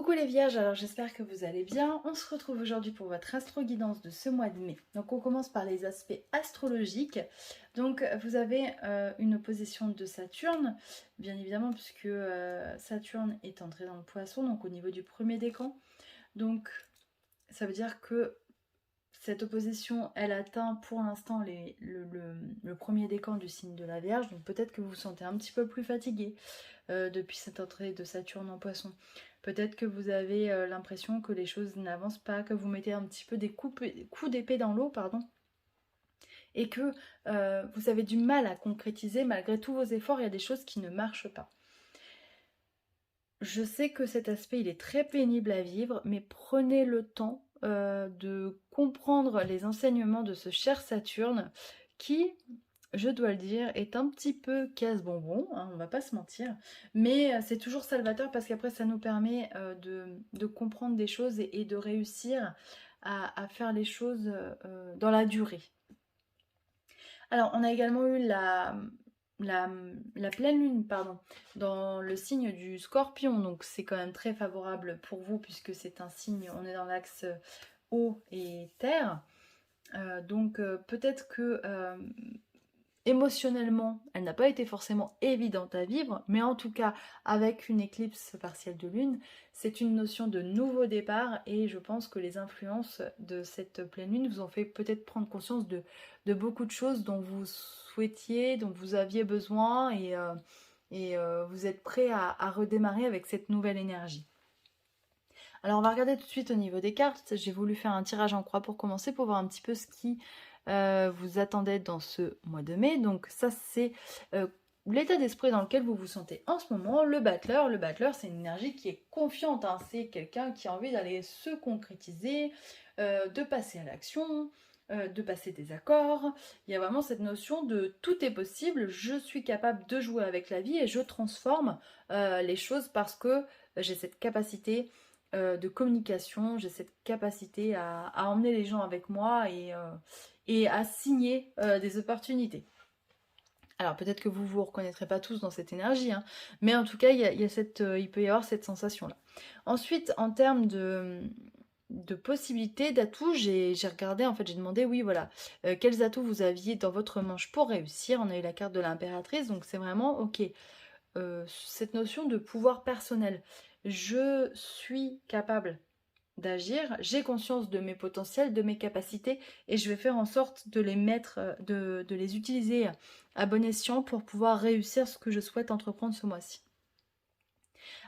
Coucou les vierges, alors j'espère que vous allez bien. On se retrouve aujourd'hui pour votre astro-guidance de ce mois de mai. Donc on commence par les aspects astrologiques. Donc vous avez une opposition de Saturne, bien évidemment puisque Saturne est entré dans le poisson, donc au niveau du premier décan. Donc ça veut dire que cette opposition, elle atteint pour l'instant le premier décan du signe de la Vierge. Donc peut-être que vous vous sentez un petit peu plus fatigué depuis cette entrée de Saturne en poisson. Peut-être que vous avez l'impression que les choses n'avancent pas, que vous mettez un petit peu des coups d'épée dans l'eau, pardon, et que vous avez du mal à concrétiser malgré tous vos efforts, il y a des choses qui ne marchent pas. Je sais que cet aspect, il est très pénible à vivre, mais prenez le temps de comprendre les enseignements de ce cher Saturne qui, je dois le dire, est un petit peu casse-bonbon, hein, on va pas se mentir, mais c'est toujours salvateur parce qu'après ça nous permet de comprendre des choses et de réussir à faire les choses dans la durée. Alors, on a également eu la pleine lune, pardon, dans le signe du Scorpion, donc c'est quand même très favorable pour vous puisque c'est un signe, on est dans l'axe eau et terre, donc peut-être que émotionnellement, elle n'a pas été forcément évidente à vivre, mais en tout cas, avec une éclipse partielle de lune, c'est une notion de nouveau départ et je pense que les influences de cette pleine lune vous ont fait peut-être prendre conscience de beaucoup de choses dont vous souhaitiez, dont vous aviez besoin et vous êtes prêt à redémarrer avec cette nouvelle énergie. Alors on va regarder tout de suite au niveau des cartes. J'ai voulu faire un tirage en croix pour commencer, pour voir un petit peu ce qui vous attendait dans ce mois de mai. Donc ça c'est l'état d'esprit dans lequel vous vous sentez en ce moment. Le battleur, c'est une énergie qui est confiante, hein. C'est quelqu'un qui a envie d'aller se concrétiser, de passer à l'action, de passer des accords. Il y a vraiment cette notion de tout est possible, je suis capable de jouer avec la vie et je transforme les choses parce que j'ai cette capacité de communication, j'ai cette capacité à emmener les gens avec moi et à signer des opportunités. Alors peut-être que vous ne vous reconnaîtrez pas tous dans cette énergie, hein, mais en tout cas il peut y avoir cette sensation-là. Ensuite, en termes de possibilités, d'atouts, j'ai regardé, en fait j'ai demandé, oui voilà, quels atouts vous aviez dans votre manche pour réussir. On a eu la carte de l'impératrice, donc c'est vraiment, ok, cette notion de pouvoir personnel. Je suis capable d'agir, j'ai conscience de mes potentiels, de mes capacités et je vais faire en sorte de les mettre, de les utiliser à bon escient pour pouvoir réussir ce que je souhaite entreprendre ce mois-ci.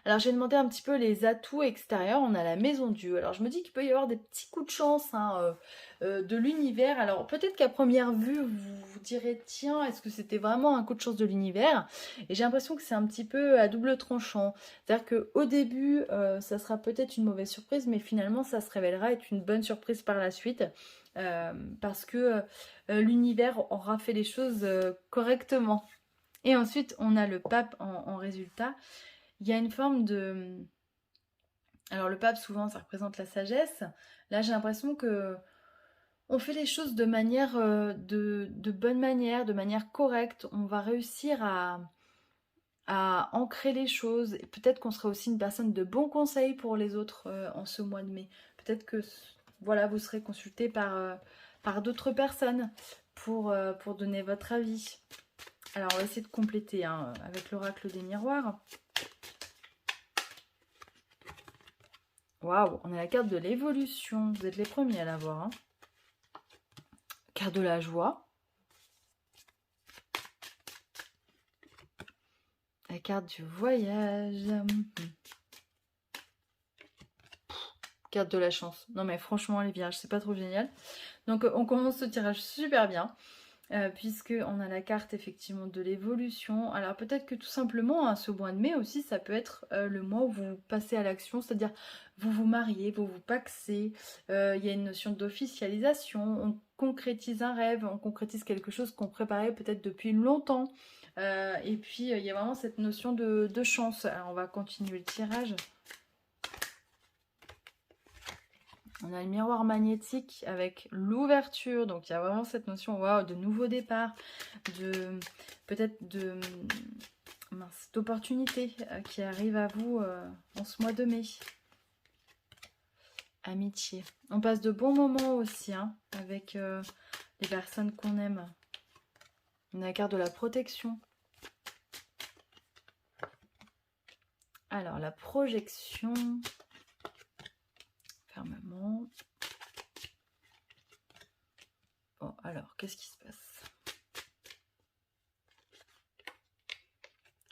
Alors j'ai demandé un petit peu les atouts extérieurs, on a la maison Dieu. Alors je me dis qu'il peut y avoir des petits coups de chance hein, de l'univers. Alors peut-être qu'à première vue vous vous direz tiens est-ce que c'était vraiment un coup de chance de l'univers? Et j'ai l'impression que c'est un petit peu à double tranchant. C'est-à-dire qu'au début ça sera peut-être une mauvaise surprise mais finalement ça se révélera être une bonne surprise par la suite. Parce que l'univers aura fait les choses correctement. Et ensuite on a le pape en résultat. Il y a une forme de... Alors le pape, souvent, ça représente la sagesse. Là, j'ai l'impression que on fait les choses de manière, de bonne manière, de manière correcte. On va réussir à ancrer les choses. Et peut-être qu'on sera aussi une personne de bons conseils pour les autres en ce mois de mai. Peut-être que voilà, vous serez consulté par d'autres personnes pour donner votre avis. Alors, on va essayer de compléter hein, avec l'oracle des miroirs. Waouh, on a la carte de l'évolution. Vous êtes les premiers à l'avoir. Hein. Carte de la joie. La carte du voyage. Carte de la chance. Non mais franchement les vierges, c'est pas trop génial. Donc on commence ce tirage super bien. Puisqu'on a la carte effectivement de l'évolution. Alors peut-être que tout simplement, hein, ce mois de mai aussi, ça peut être le mois où vous passez à l'action, c'est-à-dire vous vous mariez, vous vous pacsez, il y a une notion d'officialisation, on concrétise un rêve, on concrétise quelque chose qu'on préparait peut-être depuis longtemps. Et puis il y a vraiment cette notion de chance. Alors on va continuer le tirage. On a le miroir magnétique avec l'ouverture, donc il y a vraiment cette notion wow, de nouveau départ, de peut-être d'opportunité qui arrive à vous en ce mois de mai. amitié. On passe de bons moments aussi hein, avec les personnes qu'on aime. On a la carte de la protection. Alors, la projection. Fermement. Bon, alors, qu'est-ce qui se passe?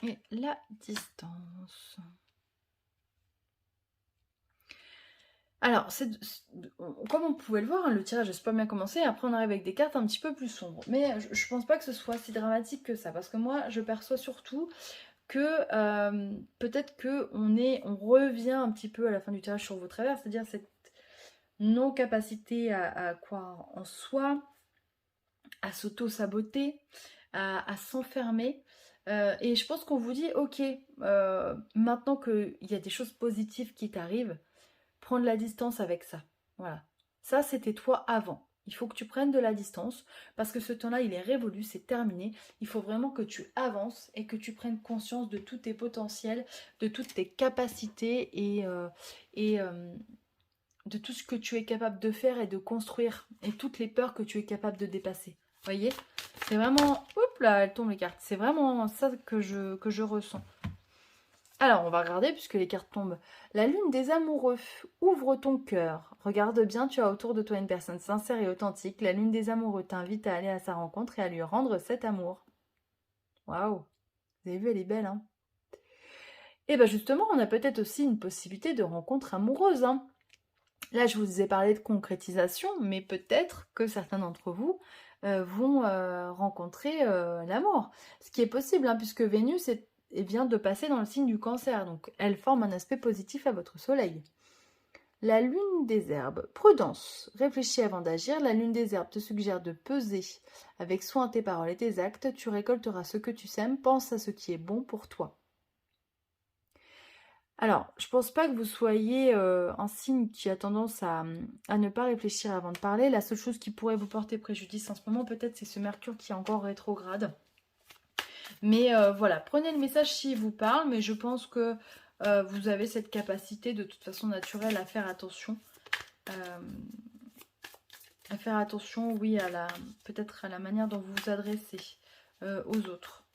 Et la distance. Alors, comme on pouvait le voir, hein, le tirage n'est pas bien commencé. Après, on arrive avec des cartes un petit peu plus sombres. Mais je pense pas que ce soit si dramatique que ça. Parce que moi, je perçois surtout que peut-être qu'on revient un petit peu à la fin du tirage sur vos travers. C'est-à-dire cette non-capacité à croire en soi, à s'auto-saboter, à s'enfermer. Et je pense qu'on vous dit, ok, maintenant qu'il y a des choses positives qui t'arrivent, prendre la distance avec ça. Voilà. Ça, c'était toi avant. Il faut que tu prennes de la distance parce que ce temps-là, il est révolu, c'est terminé. Il faut vraiment que tu avances et que tu prennes conscience de tous tes potentiels, de toutes tes capacités et de tout ce que tu es capable de faire et de construire et toutes les peurs que tu es capable de dépasser. Vous voyez? C'est vraiment... Oups là, elles tombent les cartes. C'est vraiment ça que je ressens. Alors, on va regarder puisque les cartes tombent. La lune des amoureux. Ouvre ton cœur. Regarde bien, tu as autour de toi une personne sincère et authentique. La lune des amoureux t'invite à aller à sa rencontre et à lui rendre cet amour. Waouh! Vous avez vu, elle est belle, hein? Et bien justement, on a peut-être aussi une possibilité de rencontre amoureuse, hein. Là, je vous ai parlé de concrétisation, mais peut-être que certains d'entre vous vont rencontrer l'amour. Ce qui est possible, hein, puisque Vénus vient de passer dans le signe du Cancer, donc elle forme un aspect positif à votre soleil. La lune des herbes. Prudence. Réfléchis avant d'agir. La lune des herbes te suggère de peser avec soin tes paroles et tes actes. Tu récolteras ce que tu sèmes. Pense à ce qui est bon pour toi. Alors, je pense pas que vous soyez un signe qui a tendance à ne pas réfléchir avant de parler. La seule chose qui pourrait vous porter préjudice en ce moment, peut-être, c'est ce Mercure qui est encore rétrograde. Mais voilà, prenez le message s'il vous parle, mais je pense que vous avez cette capacité de toute façon naturelle à faire attention. Oui, peut-être à la manière dont vous vous adressez aux autres.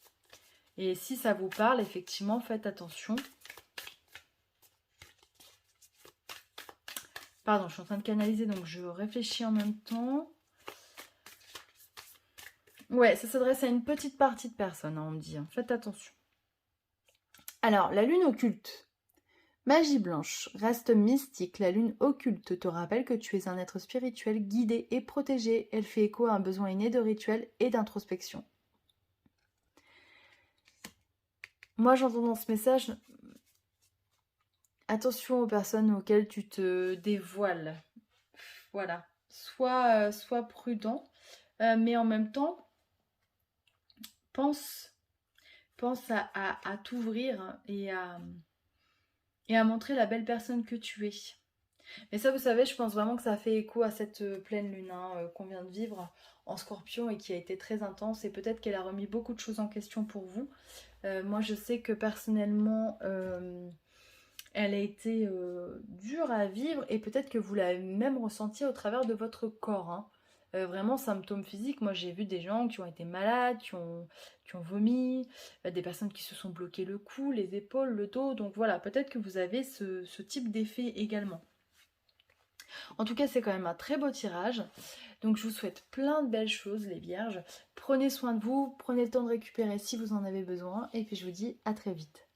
Et si ça vous parle, effectivement, faites attention. Pardon, je suis en train de canaliser, donc je réfléchis en même temps. Ouais, ça s'adresse à une petite partie de personnes, hein, on me dit. Hein. Faites attention. Alors, la lune occulte. Magie blanche. Reste mystique. La lune occulte te rappelle que tu es un être spirituel, guidé et protégé. Elle fait écho à un besoin inné de rituel et d'introspection. Moi, j'entends dans ce message... Attention aux personnes auxquelles tu te dévoiles. Voilà. Sois prudent. Mais en même temps, pense à t'ouvrir et à montrer la belle personne que tu es. Mais ça, vous savez, je pense vraiment que ça fait écho à cette pleine lune qu'on vient de vivre en Scorpion et qui a été très intense. Et peut-être qu'elle a remis beaucoup de choses en question pour vous. Moi, je sais que personnellement... elle a été dure à vivre et peut-être que vous l'avez même ressenti au travers de votre corps. Hein. Vraiment, symptômes physiques. Moi, j'ai vu des gens qui ont été malades, qui ont vomi, des personnes qui se sont bloquées le cou, les épaules, le dos. Donc voilà, peut-être que vous avez ce type d'effet également. En tout cas, c'est quand même un très beau tirage. Donc, je vous souhaite plein de belles choses, les vierges. Prenez soin de vous, prenez le temps de récupérer si vous en avez besoin. Et puis, je vous dis à très vite.